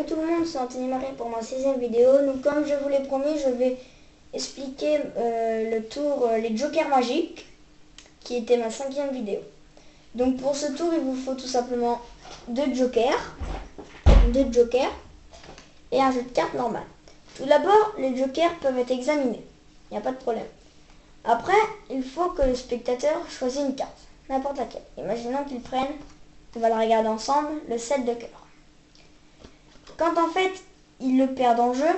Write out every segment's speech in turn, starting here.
tout le monde, c'est Anthony Marie pour ma 6e vidéo. Donc comme je vous l'ai promis, je vais expliquer le tour les jokers magiques, qui était ma 5e vidéo. Donc pour ce tour, il vous faut tout simplement deux jokers et un jeu de cartes normal. Tout d'abord, les jokers peuvent être examinés, il n'y a pas de problème. Après, il faut que le spectateur choisisse une carte, n'importe laquelle. Imaginons qu'il prenne, on va la regarder ensemble, le 7 de cœur. Quand en fait, il le perd en jeu,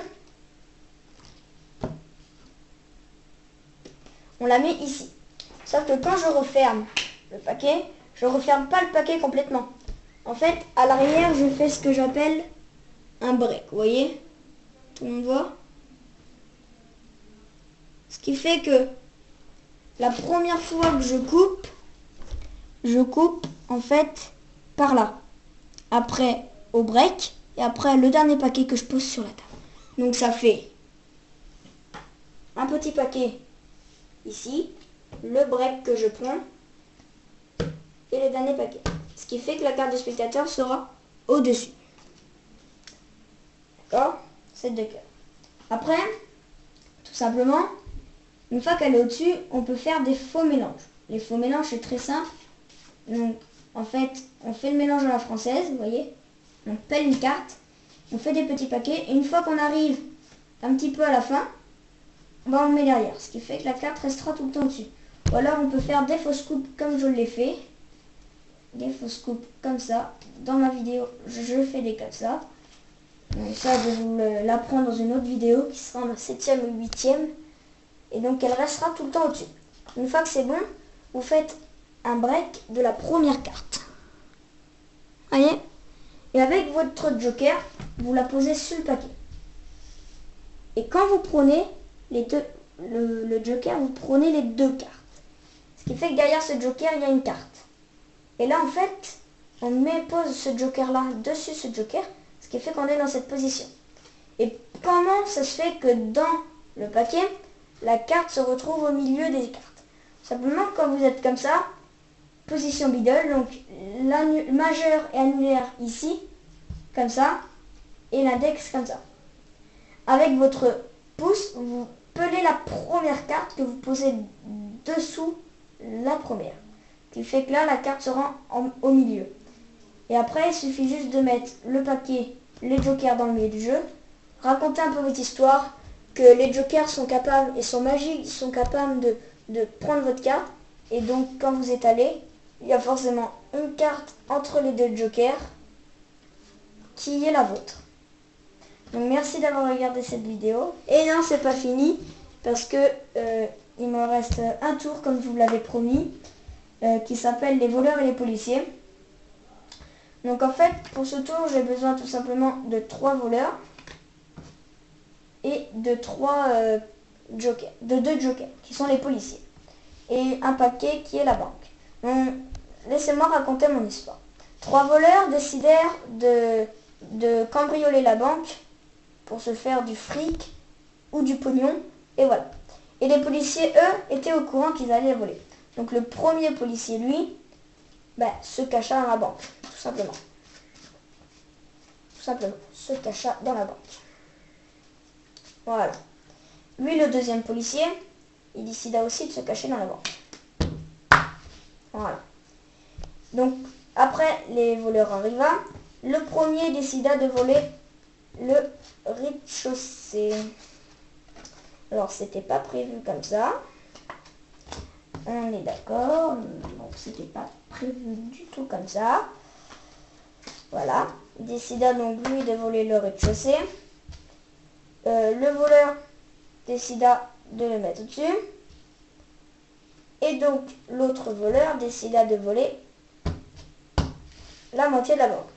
on la met ici. Sauf que quand je referme le paquet, je referme pas le paquet complètement. En fait, à l'arrière, je fais ce que j'appelle un break, vous voyez? Tout le monde voit? Ce qui fait que la première fois que je coupe en fait par là. Après au break et après le dernier paquet que je pose sur la table. Donc ça fait un petit paquet ici, le break que je prends et le dernier paquet. Ce qui fait que la carte du spectateur sera au-dessus. D'accord? 7 de cœur. Après, tout simplement, une fois qu'elle est au-dessus, on peut faire des faux mélanges. Les faux mélanges, c'est très simple. Donc, en fait, on fait le mélange à la française, vous voyez. On pèle une carte, on fait des petits paquets, et une fois qu'on arrive un petit peu à la fin, on le met derrière. Ce qui fait que la carte restera tout le temps au-dessus. Ou alors, on peut faire des fausses coupes comme je l'ai fait. Des fausses coupes comme ça. Dans ma vidéo, je fais des comme ça. Donc ça, je vais vous l'apprendre dans une autre vidéo qui sera ma 7e ou 8e. Et donc, elle restera tout le temps au-dessus. Une fois que c'est bon, vous faites un break de la première carte. Voyez? Et avec votre joker, vous la posez sur le paquet. Et quand vous prenez les deux, le joker, vous prenez les deux cartes. Ce qui fait que derrière ce joker, il y a une carte. Et là, en fait, on pose ce joker-là dessus ce joker, ce qui fait qu'on est dans cette position. Et comment ça se fait que dans le paquet, la carte se retrouve au milieu des cartes? Simplement, quand vous êtes comme ça, position middle, donc majeur et annulaire ici, comme ça, et l'index comme ça. Avec votre pouce, vous pelez la première carte que vous posez dessous la première. Ce qui fait que là, la carte sera au milieu. Et après, il suffit juste de mettre le paquet, les jokers dans le milieu du jeu, raconter un peu votre histoire, que les jokers sont capables et sont magiques, ils sont capables de prendre votre carte. Et donc, quand vous étalez, il y a forcément une carte entre les deux jokers qui est la vôtre. Donc, merci d'avoir regardé cette vidéo. Et non, c'est pas fini, parce que il me reste un tour, comme je vous l'avais promis, qui s'appelle les voleurs et les policiers. Donc, en fait, pour ce tour, j'ai besoin tout simplement de 3 voleurs et de 2 jokers, qui sont les policiers, et un paquet qui est la banque. Donc, laissez-moi raconter mon histoire. 3 voleurs décidèrent de cambrioler la banque pour se faire du fric ou du pognon, et voilà. Et les policiers, eux, étaient au courant qu'ils allaient voler. Donc le premier policier, lui, se cacha dans la banque, tout simplement. Tout simplement, se cacha dans la banque. Voilà. Lui, le deuxième policier, il décida aussi de se cacher dans la banque. Voilà. Donc, après, les voleurs arriva. Le premier décida de voler le rez-de-chaussée. Alors, c'était pas prévu comme ça. On est d'accord. Donc, c'était pas prévu du tout comme ça. Voilà. Il décida donc, lui, de voler le rez-de-chaussée. Le voleur décida de le mettre au-dessus. Et donc, l'autre voleur décida de voler la moitié de la banque.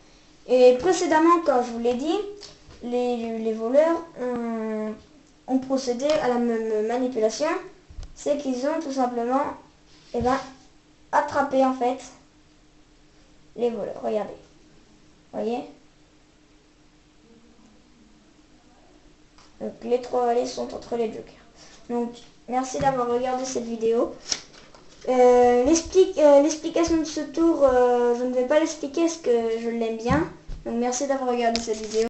Et précédemment, quand je vous l'ai dit, les voleurs ont procédé à la même manipulation. C'est qu'ils ont tout simplement attrapé en fait les voleurs. Regardez. Voyez? Donc les 3 valets sont entre les jokers. Donc merci d'avoir regardé cette vidéo. L'explication de ce tour, je ne vais pas l'expliquer parce que je l'aime bien. Donc merci d'avoir regardé cette vidéo.